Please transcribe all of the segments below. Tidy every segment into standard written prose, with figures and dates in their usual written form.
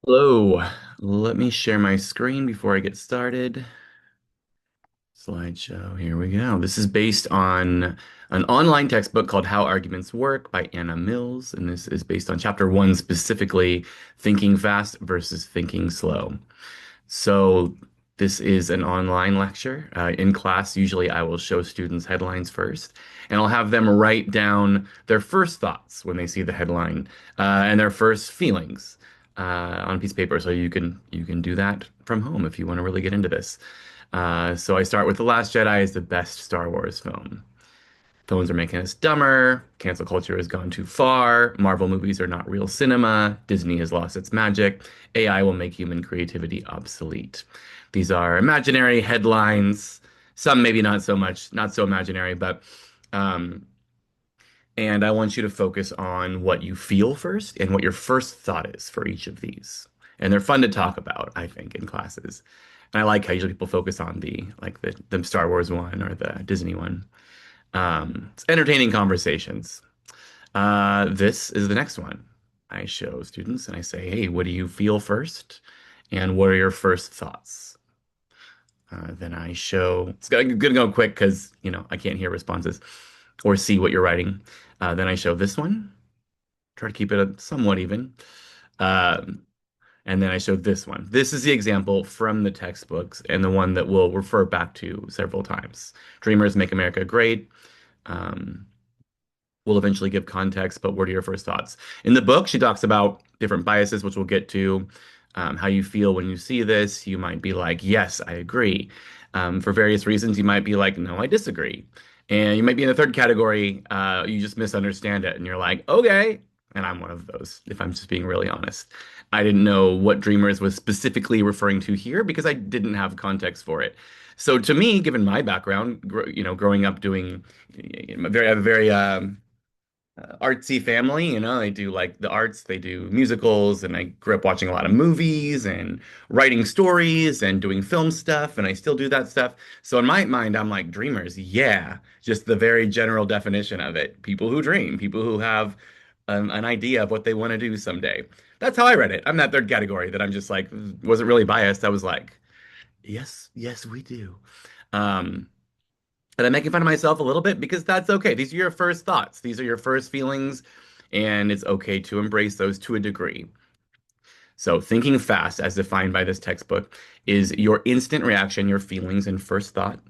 Hello, let me share my screen before I get started. Slideshow, here we go. This is based on an online textbook called How Arguments Work by Anna Mills, and this is based on chapter one specifically, thinking fast versus thinking slow. So this is an online lecture. In class, usually I will show students headlines first, and I'll have them write down their first thoughts when they see the headline, and their first feelings on a piece of paper. So you can do that from home if you want to really get into this. So I start with The Last Jedi is the best Star Wars film. Phones are making us dumber. Cancel culture has gone too far. Marvel movies are not real cinema. Disney has lost its magic. AI will make human creativity obsolete. These are imaginary headlines. Some maybe not so much, not so imaginary, but um, and I want you to focus on what you feel first and what your first thought is for each of these. And they're fun to talk about, I think, in classes. And I like how usually people focus on the Star Wars one or the Disney one. It's entertaining conversations. This is the next one. I show students and I say, hey, what do you feel first? And what are your first thoughts? Then I show, it's gonna go quick because, I can't hear responses or see what you're writing. Then I show this one, try to keep it somewhat even. Um, and then I show this one. This is the example from the textbooks and the one that we'll refer back to several times. Dreamers make America great. Um, will eventually give context, but what are your first thoughts? In the book, she talks about different biases, which we'll get to. How you feel when you see this. You might be like, yes, I agree. For various reasons, you might be like, no, I disagree. And you might be in the third category, you just misunderstand it. And you're like, okay. And I'm one of those, if I'm just being really honest. I didn't know what Dreamers was specifically referring to here because I didn't have context for it. So to me, given my background, growing up doing I have a very artsy family, they do like the arts, they do musicals, and I grew up watching a lot of movies and writing stories and doing film stuff, and I still do that stuff. So in my mind, I'm like, dreamers, yeah, just the very general definition of it. People who dream, people who have an idea of what they want to do someday. That's how I read it. I'm that third category that I'm just like, wasn't really biased. I was like, yes, yes, we do. Um, and I'm making fun of myself a little bit because that's okay. These are your first thoughts. These are your first feelings, and it's okay to embrace those to a degree. So, thinking fast, as defined by this textbook, is your instant reaction, your feelings, and first thought.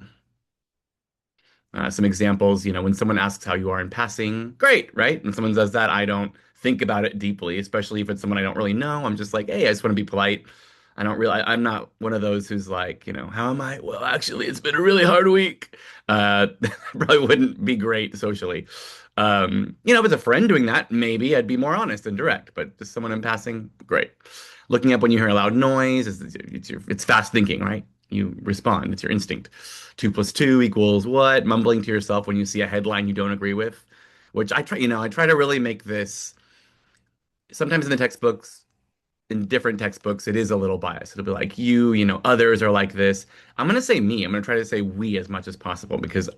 Some examples, when someone asks how you are in passing, great, right? When someone does that, I don't think about it deeply, especially if it's someone I don't really know. I'm just like, hey, I just want to be polite. I'm not one of those who's like, how am I? Well, actually, it's been a really hard week. Probably wouldn't be great socially. If it's a friend doing that, maybe I'd be more honest and direct, but just someone in passing, great. Looking up when you hear a loud noise, it's fast thinking, right? You respond. It's your instinct. Two plus two equals what? Mumbling to yourself when you see a headline you don't agree with, which I try to really make this sometimes in the textbooks, in different textbooks, it is a little biased. It'll be like others are like this. I'm going to say me. I'm going to try to say we as much as possible because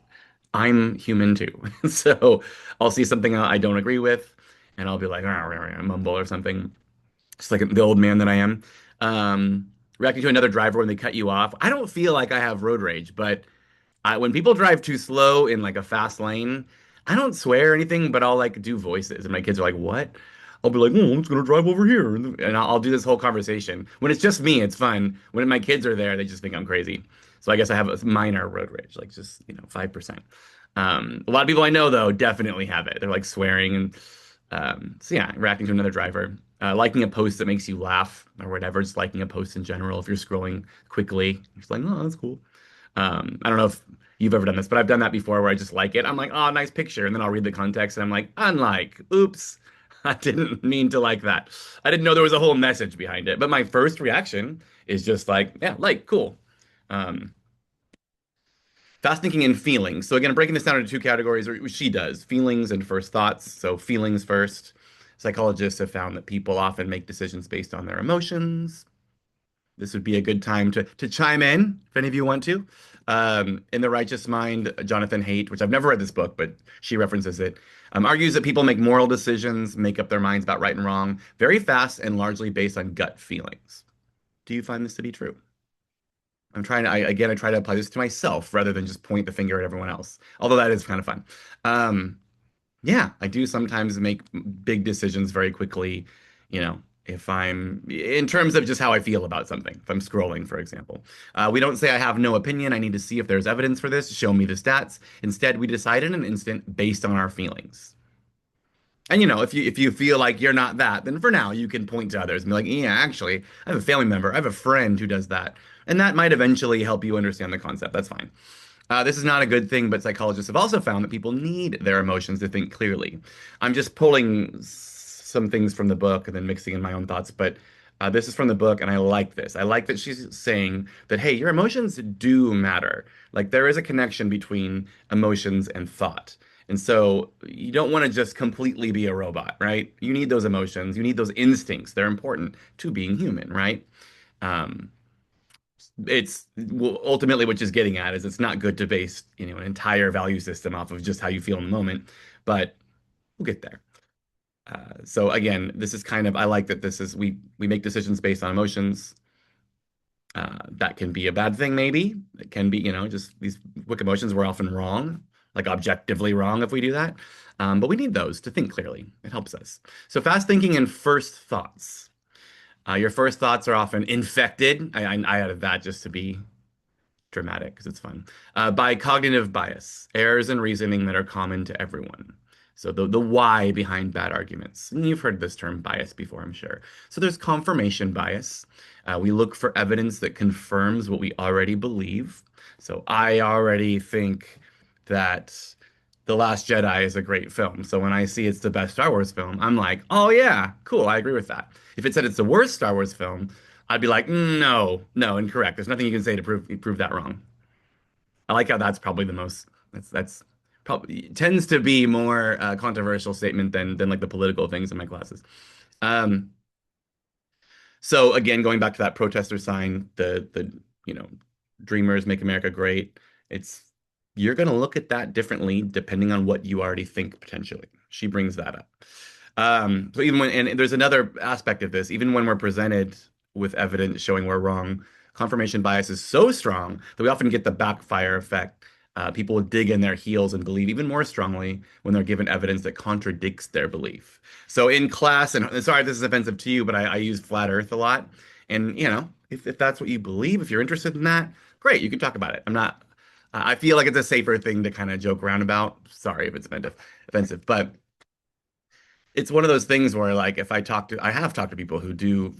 I'm human too. So I'll see something I don't agree with and I'll be like, "Rah, rah, rah," mumble or something, just like the old man that I am. Reacting to another driver when they cut you off. I don't feel like I have road rage, but when people drive too slow in like a fast lane, I don't swear or anything, but I'll like do voices, and my kids are like, "What?" I'll be like, "Oh, I'm just gonna drive over here," and I'll do this whole conversation. When it's just me, it's fun. When my kids are there, they just think I'm crazy. So I guess I have a minor road rage, like just 5%. A lot of people I know though definitely have it. They're like swearing and so yeah, reacting to another driver. Liking a post that makes you laugh or whatever, just liking a post in general. If you're scrolling quickly, you're just like, oh, that's cool. I don't know if you've ever done this, but I've done that before where I just like it. I'm like, oh, nice picture. And then I'll read the context and I'm like, unlike, oops, I didn't mean to like that. I didn't know there was a whole message behind it. But my first reaction is just like, yeah, like, cool. Um, Fast thinking and feelings. So again, I'm breaking this down into two categories, or she does, feelings and first thoughts. So feelings first. Psychologists have found that people often make decisions based on their emotions. This would be a good time to chime in if any of you want to. In The Righteous Mind, Jonathan Haidt, which I've never read this book, but she references it. Argues that people make moral decisions, make up their minds about right and wrong very fast and largely based on gut feelings. Do you find this to be true? I'm trying to, again, I try to apply this to myself rather than just point the finger at everyone else, although that is kind of fun. Um, yeah, I do sometimes make big decisions very quickly, you know, if I'm in terms of just how I feel about something. If I'm scrolling, for example, we don't say I have no opinion. I need to see if there's evidence for this. Show me the stats. Instead, we decide in an instant based on our feelings. And if you feel like you're not that, then for now you can point to others and be like, yeah, actually, I have a family member, I have a friend who does that, and that might eventually help you understand the concept. That's fine. This is not a good thing, but psychologists have also found that people need their emotions to think clearly. I'm just pulling some things from the book and then mixing in my own thoughts, but this is from the book, and I like this. I like that she's saying that, hey, your emotions do matter. Like there is a connection between emotions and thought. And so you don't want to just completely be a robot, right? You need those emotions, you need those instincts. They're important to being human, right? Um, it's well, ultimately what she's getting at is it's not good to base, an entire value system off of just how you feel in the moment, but we'll get there. So again, this is kind of I like that this is we make decisions based on emotions. That can be a bad thing, maybe. It can be, just these quick emotions. We're often wrong, like objectively wrong if we do that. But we need those to think clearly. It helps us. So fast thinking and first thoughts. Your first thoughts are often infected. I added that just to be dramatic because it's fun. By cognitive bias, errors in reasoning that are common to everyone. So the why behind bad arguments. And you've heard this term bias before, I'm sure. So there's confirmation bias. We look for evidence that confirms what we already believe. So I already think that The Last Jedi is a great film. So when I see it's the best Star Wars film, I'm like, oh yeah, cool, I agree with that. If it said it's the worst Star Wars film, I'd be like, no, no, incorrect. There's nothing you can say to prove that wrong. I like how that's probably the most that's probably tends to be more controversial statement than like the political things in my classes. Um, so again, going back to that protester sign, the you know, Dreamers Make America Great. It's You're gonna look at that differently depending on what you already think potentially. She brings that up. So even when, and there's another aspect of this, even when we're presented with evidence showing we're wrong, confirmation bias is so strong that we often get the backfire effect. People will dig in their heels and believe even more strongly when they're given evidence that contradicts their belief. So in class, and sorry if this is offensive to you, but I use flat Earth a lot. And if that's what you believe, if you're interested in that, great, you can talk about it. I feel like it's a safer thing to kind of joke around about. Sorry if it's offensive, but it's one of those things where like if I have talked to people who do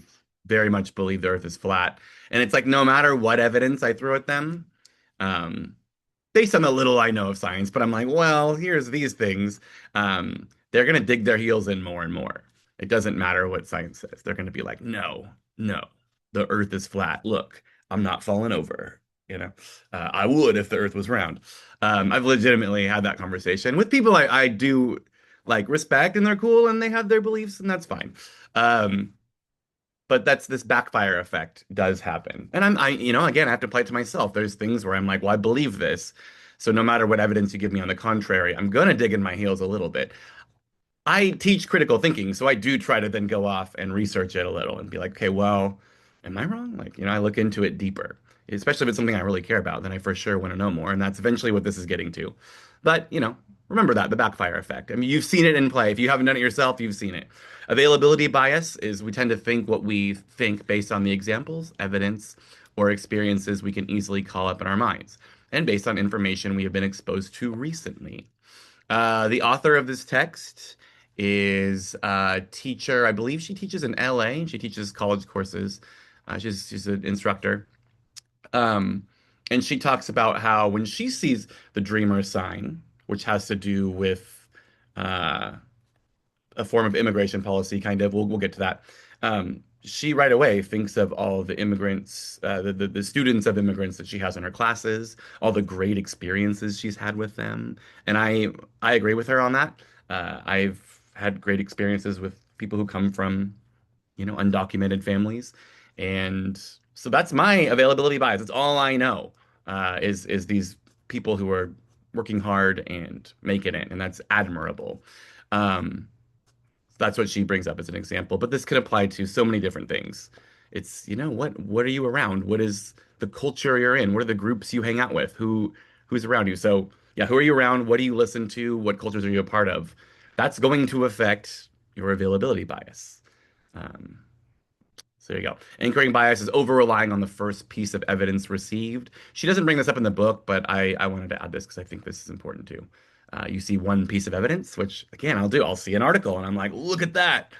very much believe the earth is flat, and it's like no matter what evidence I throw at them, um based on the little I know of science, but I'm like, well, here's these things. They're gonna dig their heels in more and more. It doesn't matter what science says. They're gonna be like, no, no, the earth is flat. Look, I'm not falling over. I would if the earth was round. I've legitimately had that conversation with people I do like respect, and they're cool and they have their beliefs, and that's fine. Um, but that's this backfire effect does happen. And again, I have to apply it to myself. There's things where I'm like, well, I believe this. So no matter what evidence you give me on the contrary, I'm gonna dig in my heels a little bit. I teach critical thinking, so I do try to then go off and research it a little and be like, okay, well, am I wrong? Like, I look into it deeper, especially if it's something I really care about, then I for sure want to know more. And that's eventually what this is getting to. But, remember that, the backfire effect. I mean, you've seen it in play. If you haven't done it yourself, you've seen it. Availability bias is we tend to think what we think based on the examples, evidence, or experiences we can easily call up in our minds, and based on information we have been exposed to recently. The author of this text is a teacher. I believe she teaches in LA. She teaches college courses. She's an instructor. Um, and she talks about how when she sees the dreamer sign, which has to do with uh, a form of immigration policy, kind of. We'll get to that. She right away thinks of all the immigrants, the students of immigrants that she has in her classes, all the great experiences she's had with them, and I agree with her on that. I've had great experiences with people who come from undocumented families, and so that's my availability bias. It's all I know is these people who are working hard and making it, and that's admirable. Um, that's what she brings up as an example, but this could apply to so many different things. It's, what are you around? What is the culture you're in? What are the groups you hang out with? Who's around you? So, yeah, who are you around? What do you listen to? What cultures are you a part of? That's going to affect your availability bias. Um, so there you go. Anchoring bias is over relying on the first piece of evidence received. She doesn't bring this up in the book, but I wanted to add this because I think this is important too. You see one piece of evidence, which again I'll do. I'll see an article and I'm like, look at that.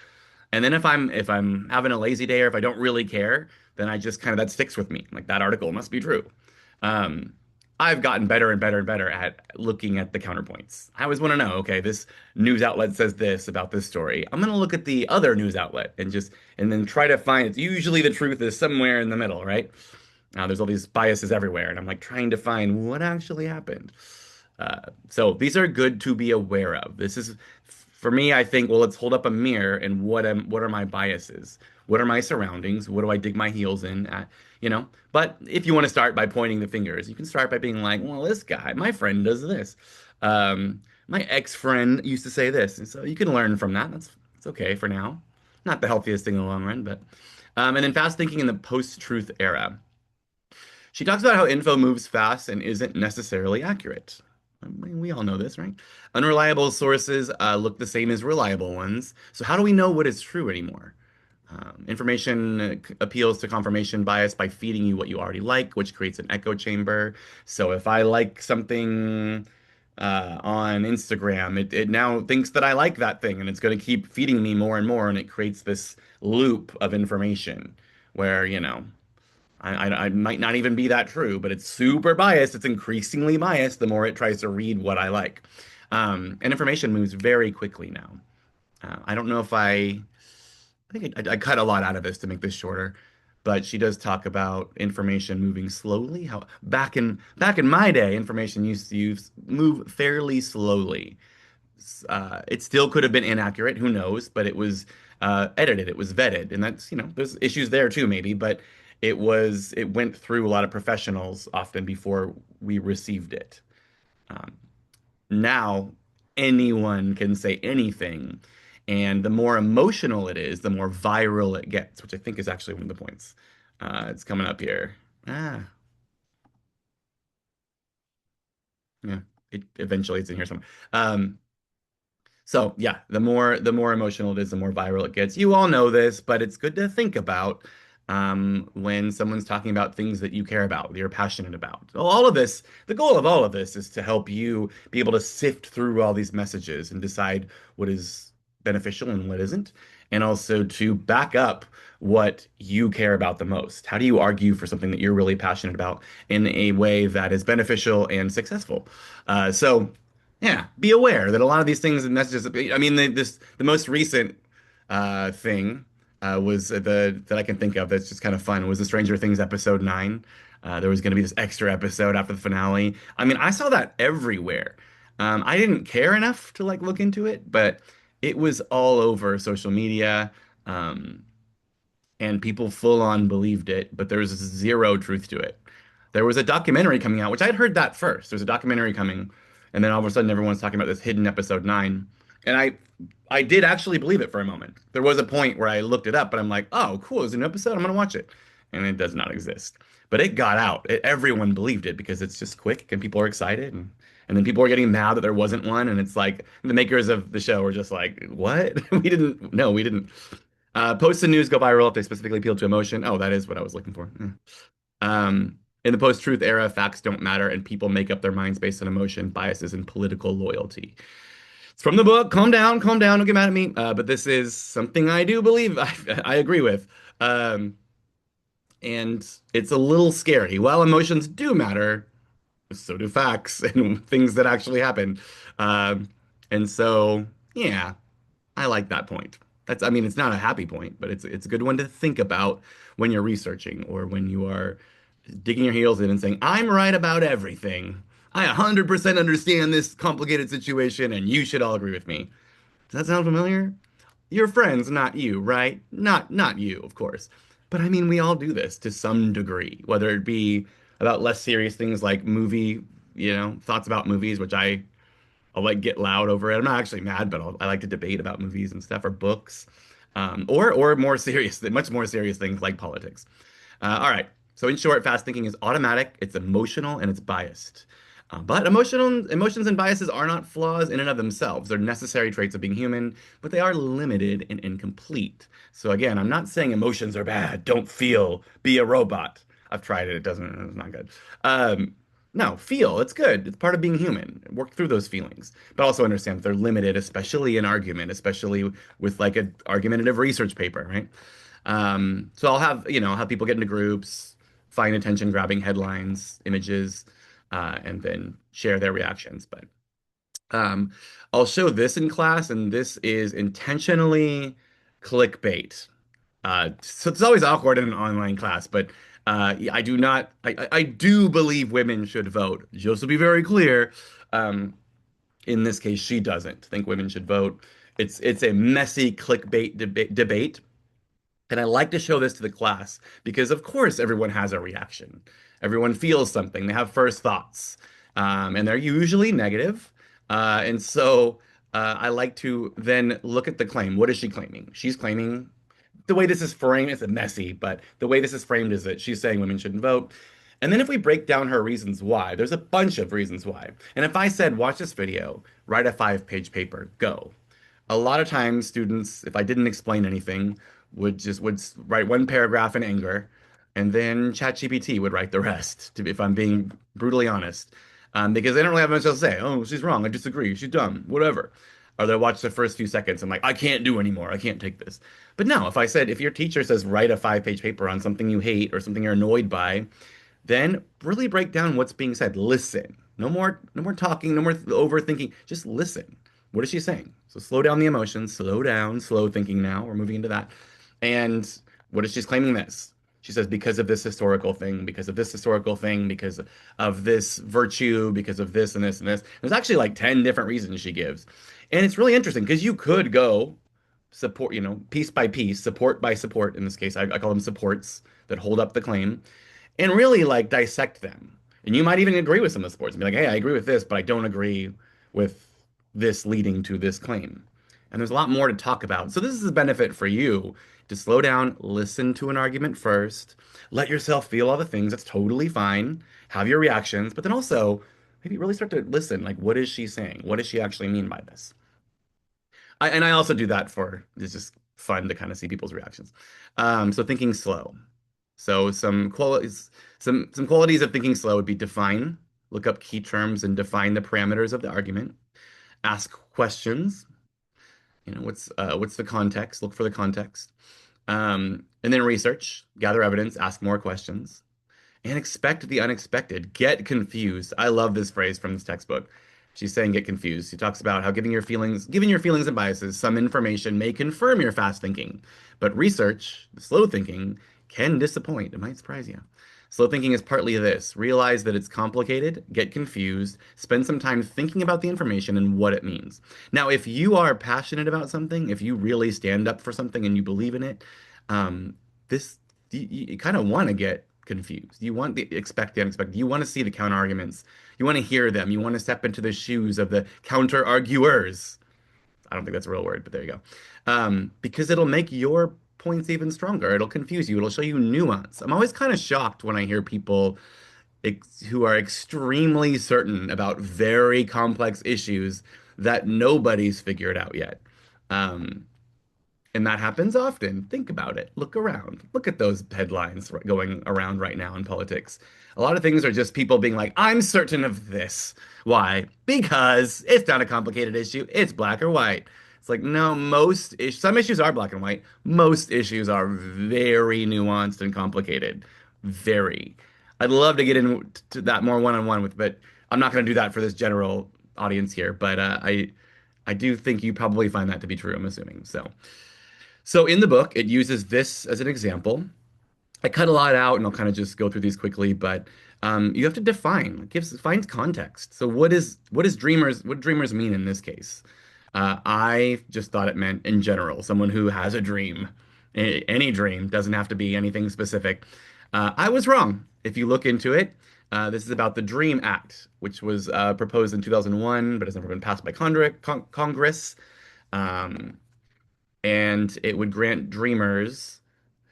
And then if I'm having a lazy day or if I don't really care, then I just kind of that sticks with me. Like that article must be true. Um, I've gotten better and better and better at looking at the counterpoints. I always want to know, okay, this news outlet says this about this story. I'm going to look at the other news outlet and then try to find it. Usually the truth is somewhere in the middle, right? There's all these biases everywhere, and I'm like trying to find what actually happened. So these are good to be aware of. This is for me, I think, well, let's hold up a mirror and what are my biases? What are my surroundings? What do I dig my heels in at? But if you want to start by pointing the fingers, you can start by being like, well, this guy, my friend does this. My ex-friend used to say this. And so you can learn from that. It's okay for now. Not the healthiest thing in the long run, but and then fast thinking in the post-truth era. She talks about how info moves fast and isn't necessarily accurate. I mean, we all know this, right? Unreliable sources look the same as reliable ones. So how do we know what is true anymore? Information appeals to confirmation bias by feeding you what you already like, which creates an echo chamber. So if I like something on Instagram, it now thinks that I like that thing, and it's going to keep feeding me more and more, and it creates this loop of information where, I might not even be that true, but it's super biased. It's increasingly biased the more it tries to read what I like. And information moves very quickly now. I don't know if I think I cut a lot out of this to make this shorter, but she does talk about information moving slowly. How back in my day, information used to move fairly slowly. It still could have been inaccurate, who knows, but it was edited, it was vetted, and that's, there's issues there too, maybe, but it went through a lot of professionals often before we received it. Um, Now anyone can say anything, and the more emotional it is, the more viral it gets, which I think is actually one of the points. It's coming up here. Ah, yeah. Eventually it's in here somewhere. So yeah, the more emotional it is, the more viral it gets. You all know this, but it's good to think about when someone's talking about things that you care about, that you're passionate about. Well, all of this, the goal of all of this is to help you be able to sift through all these messages and decide what is beneficial and what isn't, and also to back up what you care about the most. How do you argue for something that you're really passionate about in a way that is beneficial and successful? So yeah, be aware that a lot of these things, and that's just, I mean, the most recent thing was that I can think of that's just kind of fun was the Stranger Things episode 9. There was going to be this extra episode after the finale. I mean, I saw that everywhere. I didn't care enough to like look into it, but it was all over social media. Um, and people full on believed it, but there was zero truth to it. There was a documentary coming out, which I'd heard that first. There's a documentary coming, and then all of a sudden everyone's talking about this hidden episode 9. And I did actually believe it for a moment. There was a point where I looked it up, but I'm like, oh, cool, there's an episode, I'm gonna watch it. And it does not exist. But it got out. Everyone believed it because it's just quick and people are excited and then people are getting mad that there wasn't one, and it's like the makers of the show were just like, "What? We didn't. No, we didn't." Posts and news go viral if they specifically appeal to emotion. Oh, that is what I was looking for. Yeah. In the post-truth era, facts don't matter, and people make up their minds based on emotion, biases, and political loyalty. It's from the book. Calm down. Don't get mad at me. But this is something I do believe. I agree with. Um, and it's a little scary. While emotions do matter, so do facts and things that actually happen. Um, and so, yeah, I like that point. I mean, it's not a happy point, but it's a good one to think about when you're researching or when you are digging your heels in and saying, I'm right about everything. I 100% understand this complicated situation, and you should all agree with me. Does that sound familiar? Your friends, not you, right? Not you, of course. But I mean, we all do this to some degree, whether it be about less serious things like thoughts about movies, which I I'll like get loud over it. I'm not actually mad, but I like to debate about movies and stuff or books, or more serious, much more serious things like politics. All right. So in short, fast thinking is automatic, it's emotional, and it's biased. But emotions and biases are not flaws in and of themselves. They're necessary traits of being human, but they are limited and incomplete. So again, I'm not saying emotions are bad. Don't feel. Be a robot. I've tried it. It's not good. Um, no, feel. It's good. It's part of being human. Work through those feelings, but also understand that they're limited, especially in argument, especially with like an argumentative research paper, right? So I'll have people get into groups, find attention grabbing headlines, images, and then share their reactions. But um, I'll show this in class, and this is intentionally clickbait. So it's always awkward in an online class, but yeah, I do not, I do believe women should vote. Just to be very clear, um, in this case, she doesn't think women should vote. It's a messy clickbait debate. And I like to show this to the class because, of course, everyone has a reaction. Everyone feels something. They have first thoughts, and they're usually negative. And so I like to then look at the claim. What is she claiming? She's claiming the way this is framed, it's messy, but the way this is framed is that she's saying women shouldn't vote. And then if we break down her reasons why, there's a bunch of reasons why. And if I said, watch this video, write a 5-page paper, go. A lot of times students, if I didn't explain anything, would write one paragraph in anger, and then ChatGPT would write the rest, if I'm being brutally honest. Because they don't really have much else to say. Oh, she's wrong. I disagree. She's dumb. Whatever. Or they'll watch the first few seconds. I'm like, I can't do anymore. I can't take this. But no, if your teacher says write a 5-page paper on something you hate or something you're annoyed by, then really break down what's being said. Listen. No more talking, no more overthinking. Just listen. What is she saying? So slow down the emotions, slow down, slow thinking now. We're moving into that. And what is she's claiming this? She says, because of this historical thing, because of this historical thing, because of this virtue, because of this and this and this. There's actually like 10 different reasons she gives. And it's really interesting because you could go support, piece by piece, support by support. In this case, I call them supports that hold up the claim and really like dissect them. And you might even agree with some of the sports and be like, hey, I agree with this, but I don't agree with this leading to this claim. And there's a lot more to talk about. So this is a benefit for you to slow down, listen to an argument first, let yourself feel all the things. That's totally fine. Have your reactions, but then also maybe really start to listen. Like, what is she saying? What does she actually mean by this? And I also do that it's just fun to kind of see people's reactions. So thinking slow. So some qualities of thinking slow would be define, look up key terms and define the parameters of the argument, ask questions. What's the context? Look for the context. And then research, gather evidence, ask more questions, and expect the unexpected. Get confused. I love this phrase from this textbook. She's saying get confused. She talks about how giving your feelings and biases some information may confirm your fast thinking, but research, slow thinking, can disappoint. It might surprise you. Slow thinking is partly this. Realize that it's complicated, get confused, spend some time thinking about the information and what it means. Now, if you are passionate about something, if you really stand up for something and you believe in it, um, this you kind of want to get confused. You want the expect the unexpected. You want to see the counter arguments. You want to hear them. You want to step into the shoes of the counter arguers. I don't think that's a real word, but there you go. Because it'll make your points even stronger. It'll confuse you. It'll show you nuance. I'm always kind of shocked when I hear people who are extremely certain about very complex issues that nobody's figured out yet. Um, and that happens often. Think about it. Look around. Look at those headlines going around right now in politics. A lot of things are just people being like, I'm certain of this. Why? Because it's not a complicated issue. It's black or white. It's like, no, some issues are black and white. Most issues are very nuanced and complicated. Very. I'd love to get into that more one-on-one but I'm not going to do that for this general audience here. But I do think you probably find that to be true, I'm assuming. So in the book, it uses this as an example. I cut a lot out, and I'll kind of just go through these quickly, but you have to define, find context. So what do dreamers mean in this case? I just thought it meant in general, someone who has a dream. Any dream doesn't have to be anything specific. I was wrong. If you look into it, this is about the DREAM Act, which was proposed in 2001, but has never been passed by Congress. Um, and it would grant dreamers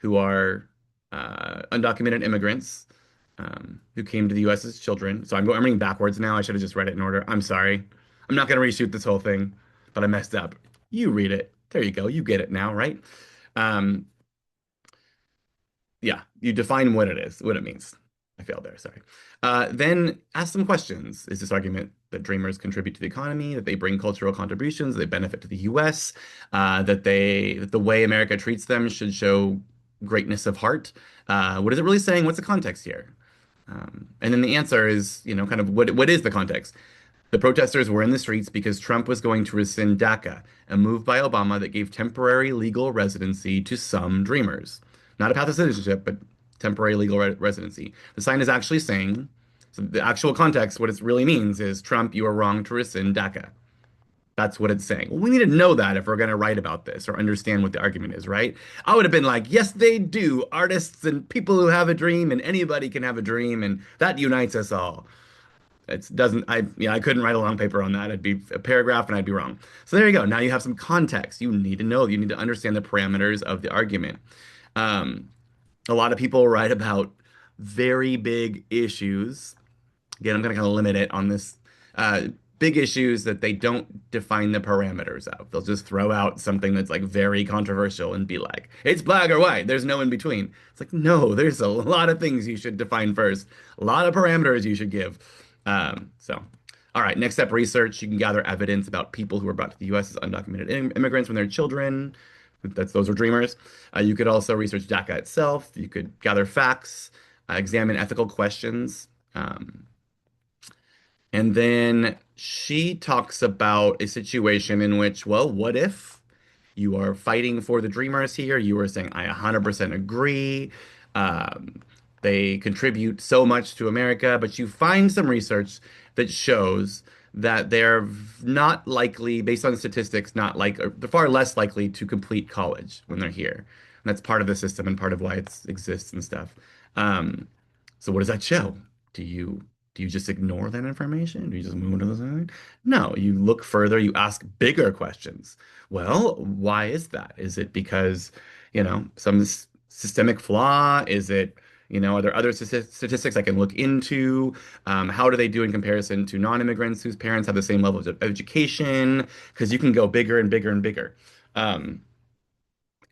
who are undocumented immigrants who came to the U.S. as children. So I'm reading backwards now. I should have just read it in order. I'm sorry. I'm not going to reshoot this whole thing, but I messed up. You read it. There you go. You get it now, right? Um, yeah, you define what it is, what it means. I failed there, sorry. Then ask some questions. Is this argument that dreamers contribute to the economy, that they bring cultural contributions, they benefit to the US, that the way America treats them should show greatness of heart? What is it really saying? What's the context here? And then the answer is, kind of what is the context? The protesters were in the streets because Trump was going to rescind DACA, a move by Obama that gave temporary legal residency to some dreamers. Not a path of citizenship, but temporary legal residency. The sign is actually saying, so the actual context, what it really means is Trump, you are wrong to rescind DACA. That's what it's saying. Well, we need to know that if we're going to write about this or understand what the argument is, right? I would have been like, yes, they do. Artists and people who have a dream, and anybody can have a dream, and that unites us all. It doesn't, I couldn't write a long paper on that. It'd be a paragraph and I'd be wrong. So there you go. Now you have some context. You need to know, you need to understand the parameters of the argument. Um, a lot of people write about very big issues. Again, I'm going to kind of limit it on this. Big issues that they don't define the parameters of. They'll just throw out something that's like very controversial and be like, it's black or white. There's no in between. It's like, no, there's a lot of things you should define first, a lot of parameters you should give. All right, next step research. You can gather evidence about people who were brought to the US as undocumented immigrants when they're children. Those are dreamers. You could also research DACA itself. You could gather facts, examine ethical questions. And then she talks about a situation in which, well, what if you are fighting for the dreamers here? You are saying, I 100% agree. Um, they contribute so much to America, but you find some research that shows that they're not likely, based on statistics, not like, or they're far less likely to complete college when they're here. And that's part of the system and part of why it exists and stuff. Um, so what does that show? Do you do you just ignore that information? Do you just move on to the side? No, you look further, you ask bigger questions. Well, why is that? Is it because, some systemic flaw? Is it, are there other statistics I can look into? How do they do in comparison to non-immigrants whose parents have the same level of education? Because you can go bigger and bigger and bigger. Um,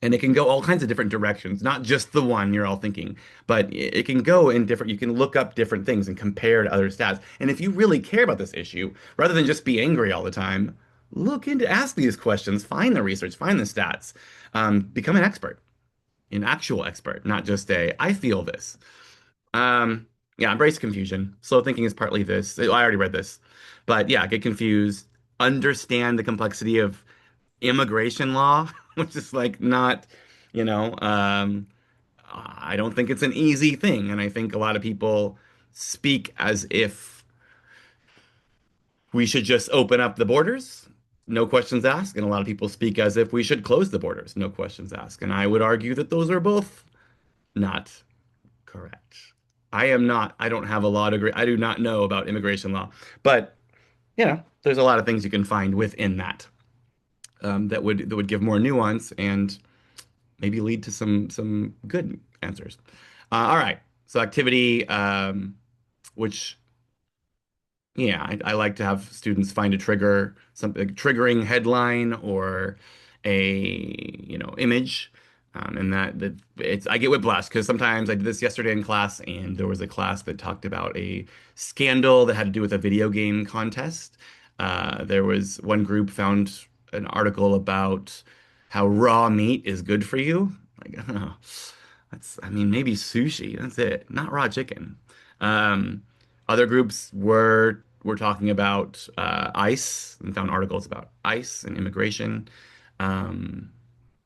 and it can go all kinds of different directions, not just the one you're all thinking, but it can go in different, you can look up different things and compare to other stats. And if you really care about this issue, rather than just be angry all the time, look into, ask these questions, find the research, find the stats, become an expert, an actual expert, not just I feel this. Um, yeah, embrace confusion. Slow thinking is partly this. I already read this, but yeah, get confused, understand the complexity of immigration law, which is like not, you know, um, I don't think it's an easy thing. And I think a lot of people speak as if we should just open up the borders, no questions asked. And a lot of people speak as if we should close the borders, no questions asked. And I would argue that those are both not correct. I don't have a law degree. I do not know about immigration law, but there's a lot of things you can find within that that would give more nuance and maybe lead to some good answers. All right. So activity, which yeah, I like to have students find a trigger, something triggering headline or image. And that it's I get whiplash because sometimes I did this yesterday in class and there was a class that talked about a scandal that had to do with a video game contest. There was one group found an article about how raw meat is good for you. Like, oh, I mean, maybe sushi. That's it. Not raw chicken. Um, Other groups were talking about ICE and found articles about ICE and immigration, um,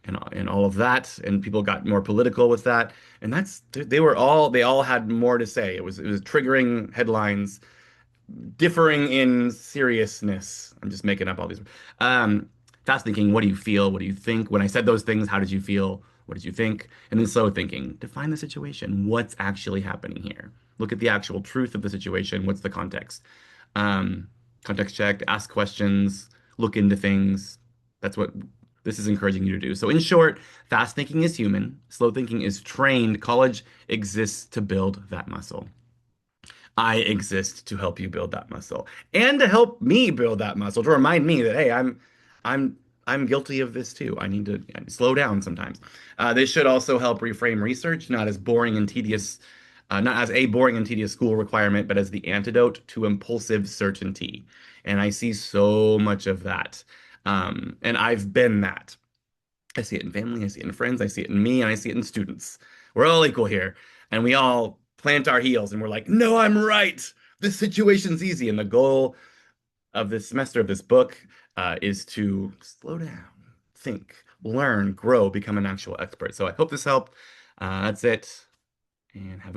and all of that. And people got more political with that. And they all had more to say. It was triggering headlines, differing in seriousness. I'm just making up all these. Um, Fast thinking. What do you feel? What do you think? When I said those things, how did you feel? What did you think? And then slow thinking. Define the situation. What's actually happening here? Look at the actual truth of the situation. What's the context? Um, Context check, ask questions, look into things. That's what this is encouraging you to do. So, in short, fast thinking is human, slow thinking is trained. College exists to build that muscle. I exist to help you build that muscle and to help me build that muscle, to remind me that, hey, I'm I'm guilty of this too. I need to slow down sometimes. This should also help reframe research, not as boring and tedious, not as a boring and tedious school requirement, but as the antidote to impulsive certainty. And I see so much of that. And I've been that. I see it in family, I see it in friends, I see it in me, and I see it in students. We're all equal here, and we all plant our heels and we're like, no, I'm right. This situation's easy. And the goal of this semester of this book is to slow down, think, learn, grow, become an actual expert. So I hope this helped. That's it, and have a